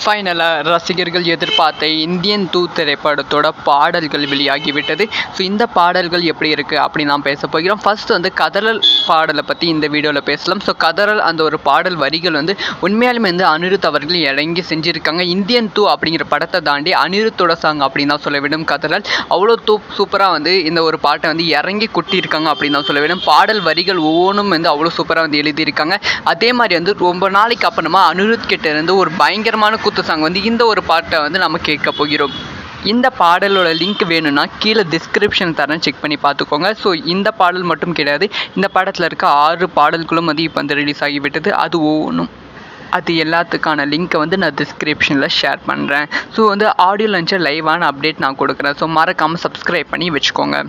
ஃபைனலாக ரசிகர்கள் எதிர்பார்த்த இந்தியன் 2 திரைப்படத்தோட பாடல்கள் வெளியாகிவிட்டது. ஸோ இந்த பாடல்கள் எப்படி இருக்குது அப்படி நாம் பேச போகிறோம். ஃபர்ஸ்ட் வந்து கதறல் பாடலை பற்றி இந்த வீடியோவில் பேசலாம். ஸோ கதறல் அந்த ஒரு பாடல் வரிகள் வந்து உண்மையாலுமே வந்து அனிருத் அவர்கள் இறங்கி செஞ்சுருக்காங்க. இந்தியன் 2 அப்படிங்கிற படத்தை தாண்டி அனிருத்தோட சாங் அப்படின்னு தான் சொல்ல வேண்டும். கதறல் அவ்வளோ சூப்பராக வந்து இந்த ஒரு பாட்டை வந்து இறங்கி கொட்டியிருக்காங்க அப்படின்னு தான் சொல்ல வேண்டும். பாடல் வரிகள் ஒவ்வொன்றும் வந்து அவ்வளோ சூப்பராக வந்து எழுதியிருக்காங்க. அதே மாதிரி வந்து ரொம்ப நாளைக்கு அப்புறமா அனிருத் கிட்ட இருந்து ஒரு பயங்கரமான குத்து சாங் வந்து இந்த ஒரு பாட்டை வந்து நம்ம கேட்க போகிறோம். இந்த பாடலோட லிங்க் வேணும்னா கீழே டிஸ்கிரிப்ஷன் தரேன், செக் பண்ணி பார்த்துக்கோங்க. ஸோ இந்த பாடல் மட்டும் கிடையாது, இந்த பாடத்தில் இருக்க 6 பாடல்களும் வந்து இப்போ வந்து ரிலீஸ் ஆகிவிட்டது. அது ஒவ்வொன்றும் அது எல்லாத்துக்கான லிங்க்கை வந்து நான் டிஸ்கிரிப்ஷனில் ஷேர் பண்ணுறேன். ஸோ வந்து ஆடியோ லான்ச்சை லைவான அப்டேட் நான் கொடுக்குறேன். ஸோ மறக்காமல் சப்ஸ்கிரைப் பண்ணி வச்சுக்கோங்க.